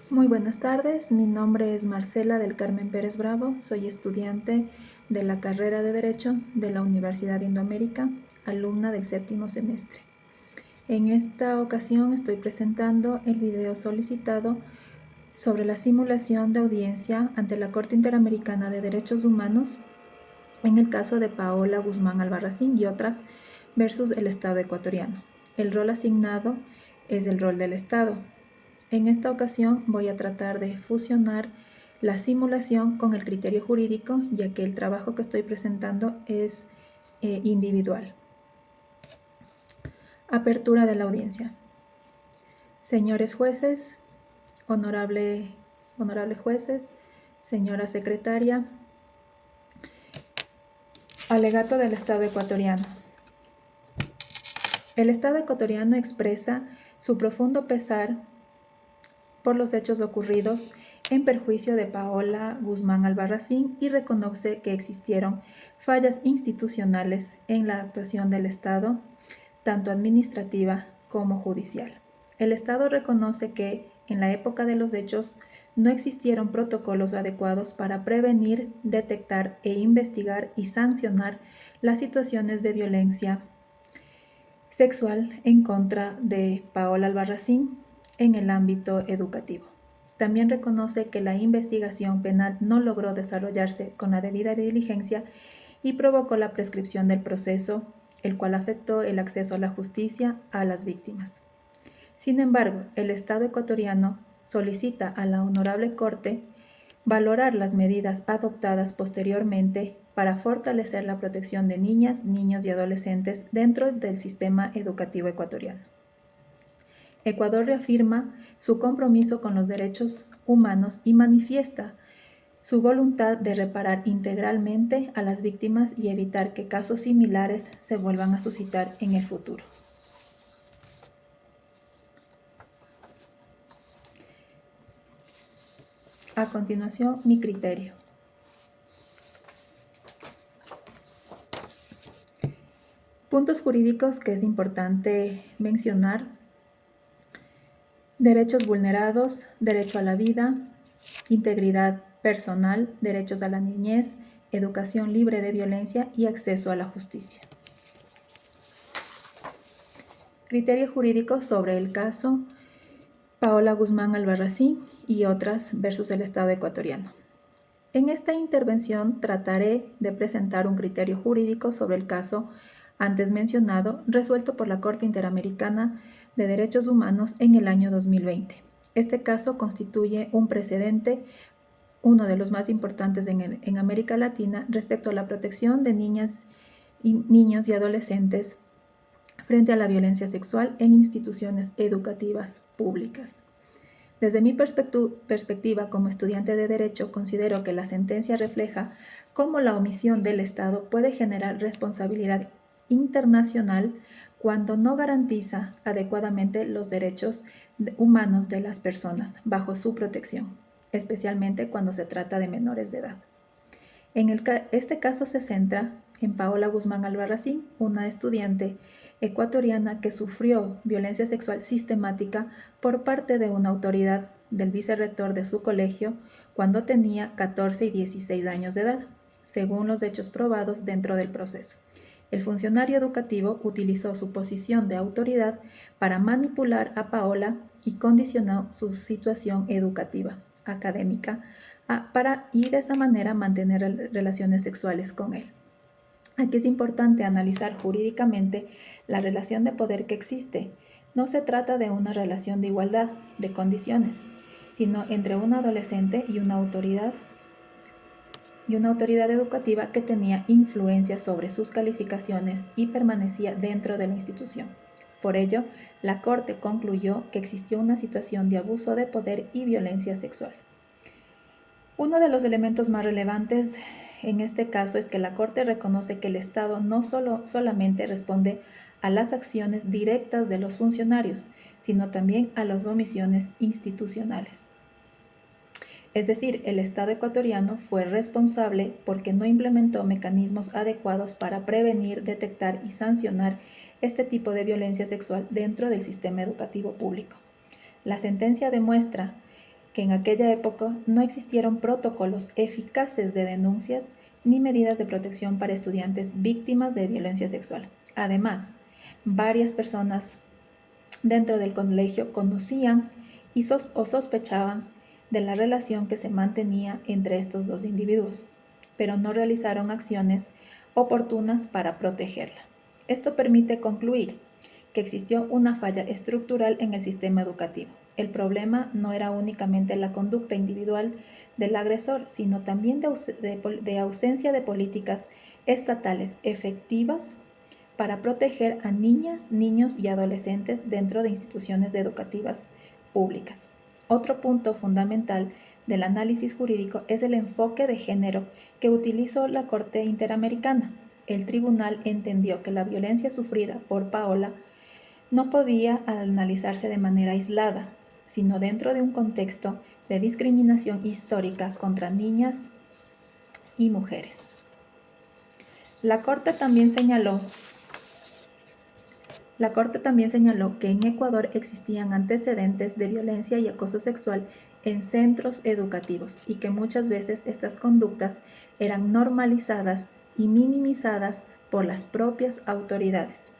Muy buenas tardes, mi nombre es Marcela del Carmen Pérez Bravo, soy estudiante de la carrera de Derecho de la Universidad de Indoamérica, alumna del 7º semestre. En esta ocasión estoy presentando el video solicitado sobre la simulación de audiencia ante la Corte Interamericana de Derechos Humanos en el caso de Paola Guzmán Albarracín y otras versus el Estado ecuatoriano. El rol asignado es el rol del Estado. En esta ocasión voy a tratar de fusionar la simulación con el criterio jurídico, ya que el trabajo que estoy presentando es individual. Apertura de la audiencia. Señores jueces, honorables jueces, señora secretaria, alegato del Estado ecuatoriano. El Estado ecuatoriano expresa su profundo pesar por los hechos ocurridos en perjuicio de Paola Guzmán Albarracín y reconoce que existieron fallas institucionales en la actuación del Estado, tanto administrativa como judicial. El Estado reconoce que en la época de los hechos no existieron protocolos adecuados para prevenir, detectar e investigar y sancionar las situaciones de violencia sexual en contra de Paola Albarracín en el ámbito educativo. También reconoce que la investigación penal no logró desarrollarse con la debida diligencia y provocó la prescripción del proceso, el cual afectó el acceso a la justicia a las víctimas. Sin embargo, el Estado ecuatoriano solicita a la Honorable Corte valorar las medidas adoptadas posteriormente para fortalecer la protección de niñas, niños y adolescentes dentro del sistema educativo ecuatoriano. Ecuador reafirma su compromiso con los derechos humanos y manifiesta su voluntad de reparar integralmente a las víctimas y evitar que casos similares se vuelvan a suscitar en el futuro. A continuación, mi criterio. Puntos jurídicos que es importante mencionar: derechos vulnerados, derecho a la vida, integridad personal, derechos a la niñez, educación libre de violencia y acceso a la justicia. Criterio jurídico sobre el caso Paola Guzmán Albarracín y otras versus el Estado ecuatoriano. En esta intervención trataré de presentar un criterio jurídico sobre el caso antes mencionado, resuelto por la Corte Interamericana de Derechos Humanos en el año 2020. Este caso constituye un precedente, uno de los más importantes en América Latina, respecto a la protección de niñas, niños y adolescentes frente a la violencia sexual en instituciones educativas públicas. Desde mi perspectiva como estudiante de Derecho, considero que la sentencia refleja cómo la omisión del Estado puede generar responsabilidad internacional cuando no garantiza adecuadamente los derechos humanos de las personas bajo su protección, especialmente cuando se trata de menores de edad. Este caso se centra en Paola Guzmán Albarracín, una estudiante ecuatoriana que sufrió violencia sexual sistemática por parte de una autoridad del vicerrector de su colegio cuando tenía 14 y 16 años de edad, según los hechos probados dentro del proceso. El funcionario educativo utilizó su posición de autoridad para manipular a Paola y condicionó su situación educativa, académica, y de esa manera mantener relaciones sexuales con él. Aquí es importante analizar jurídicamente la relación de poder que existe. No se trata de una relación de igualdad de condiciones, sino entre un adolescente y una autoridad educativa que tenía influencia sobre sus calificaciones y permanecía dentro de la institución. Por ello, la Corte concluyó que existió una situación de abuso de poder y violencia sexual. Uno de los elementos más relevantes en este caso es que la Corte reconoce que el Estado no solamente responde a las acciones directas de los funcionarios, sino también a las omisiones institucionales. Es decir, el Estado ecuatoriano fue responsable porque no implementó mecanismos adecuados para prevenir, detectar y sancionar este tipo de violencia sexual dentro del sistema educativo público. La sentencia demuestra que en aquella época no existieron protocolos eficaces de denuncias ni medidas de protección para estudiantes víctimas de violencia sexual. Además, varias personas dentro del colegio conocían o sospechaban de la relación que se mantenía entre estos dos individuos, pero no realizaron acciones oportunas para protegerla. Esto permite concluir que existió una falla estructural en el sistema educativo. El problema no era únicamente la conducta individual del agresor, sino también de ausencia de políticas estatales efectivas para proteger a niñas, niños y adolescentes dentro de instituciones educativas públicas. Otro punto fundamental del análisis jurídico es el enfoque de género que utilizó la Corte Interamericana. El tribunal entendió que la violencia sufrida por Paola no podía analizarse de manera aislada, sino dentro de un contexto de discriminación histórica contra niñas y mujeres. La Corte también señaló que en Ecuador existían antecedentes de violencia y acoso sexual en centros educativos y que muchas veces estas conductas eran normalizadas y minimizadas por las propias autoridades.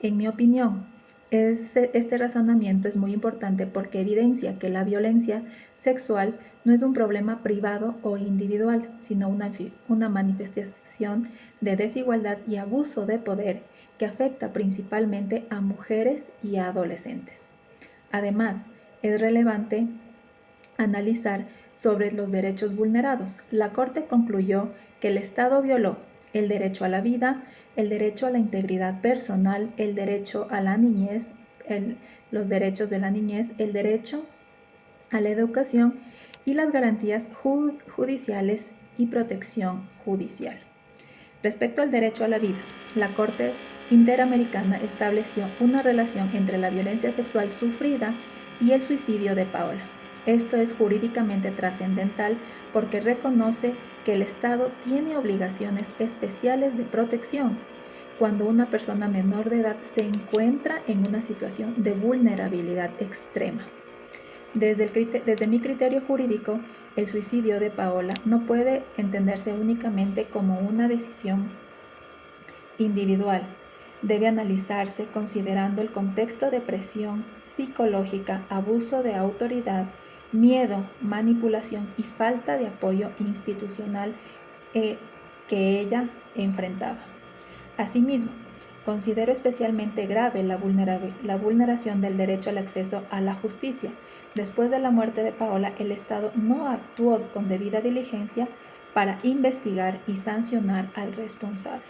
En mi opinión, este razonamiento es muy importante porque evidencia que la violencia sexual no es un problema privado o individual, sino una manifestación de desigualdad y abuso de poder que afecta principalmente a mujeres y a adolescentes. Además, es relevante analizar sobre los derechos vulnerados. La Corte concluyó que el Estado violó el derecho a la vida, el derecho a la integridad personal, el derecho a la niñez, los derechos de la niñez, el derecho a la educación y las garantías judiciales y protección judicial. Respecto al derecho a la vida, la Corte Interamericana estableció una relación entre la violencia sexual sufrida y el suicidio de Paola. Esto es jurídicamente trascendental porque reconoce que el Estado tiene obligaciones especiales de protección cuando una persona menor de edad se encuentra en una situación de vulnerabilidad extrema. Desde mi criterio jurídico, el suicidio de Paola no puede entenderse únicamente como una decisión individual. Debe analizarse considerando el contexto de presión psicológica, abuso de autoridad, miedo, manipulación y falta de apoyo institucional que ella enfrentaba. Asimismo, considero especialmente grave la vulneración del derecho al acceso a la justicia. Después de la muerte de Paola, el Estado no actuó con debida diligencia para investigar y sancionar al responsable.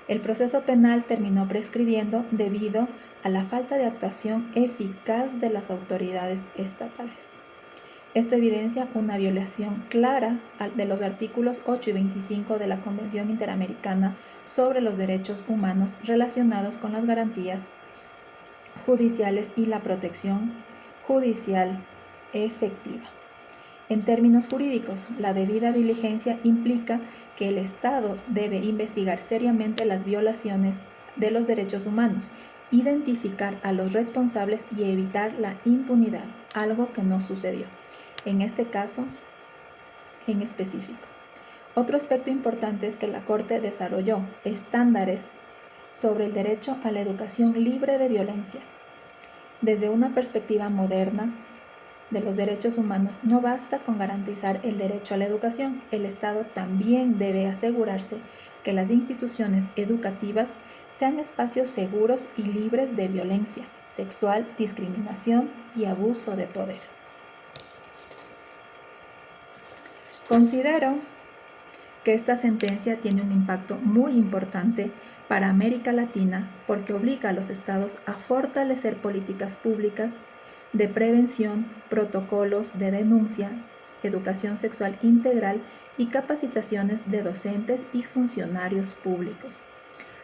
El proceso penal terminó prescribiendo debido a la falta de actuación eficaz de las autoridades estatales. Esto evidencia una violación clara de los artículos 8 y 25 de la Convención Interamericana sobre los Derechos Humanos relacionados con las garantías judiciales y la protección judicial efectiva. En términos jurídicos, la debida diligencia implica que el Estado debe investigar seriamente las violaciones de los derechos humanos, identificar a los responsables y evitar la impunidad, algo que no sucedió en este caso en específico. Otro aspecto importante es que la Corte desarrolló estándares sobre el derecho a la educación libre de violencia. Desde una perspectiva moderna de los derechos humanos, no basta con garantizar el derecho a la educación. El Estado también debe asegurarse que las instituciones educativas sean espacios seguros y libres de violencia sexual, discriminación y abuso de poder. Considero que esta sentencia tiene un impacto muy importante para América Latina porque obliga a los estados a fortalecer políticas públicas de prevención, protocolos de denuncia, educación sexual integral y capacitaciones de docentes y funcionarios públicos.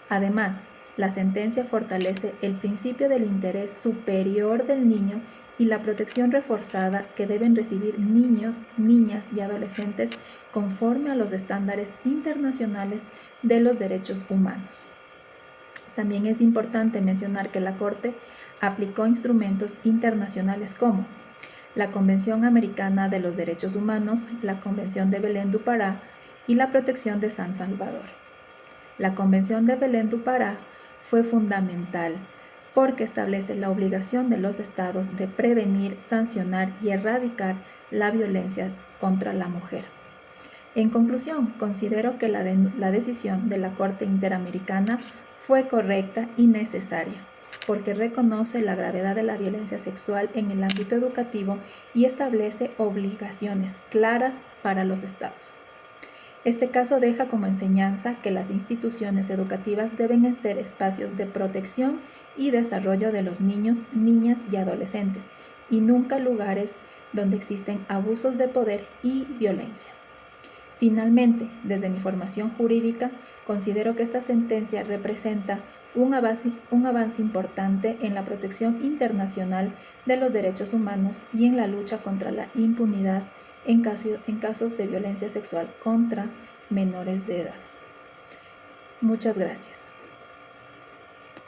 Además, la sentencia fortalece el principio del interés superior del niño y la protección reforzada que deben recibir niños, niñas y adolescentes conforme a los estándares internacionales de los derechos humanos. También es importante mencionar que la Corte aplicó instrumentos internacionales como la Convención Americana de los Derechos Humanos, la Convención de Belén du Pará y la Protección de San Salvador. La Convención de Belén du Pará fue fundamental porque establece la obligación de los estados de prevenir, sancionar y erradicar la violencia contra la mujer. En conclusión, considero que la decisión de la Corte Interamericana fue correcta y necesaria, porque reconoce la gravedad de la violencia sexual en el ámbito educativo y establece obligaciones claras para los estados. Este caso deja como enseñanza que las instituciones educativas deben ser espacios de protección y desarrollo de los niños, niñas y adolescentes, y nunca lugares donde existen abusos de poder y violencia. Finalmente, desde mi formación jurídica, considero que esta sentencia representa un avance importante en la protección internacional de los derechos humanos y en la lucha contra la impunidad en casos de violencia sexual contra menores de edad. Muchas gracias.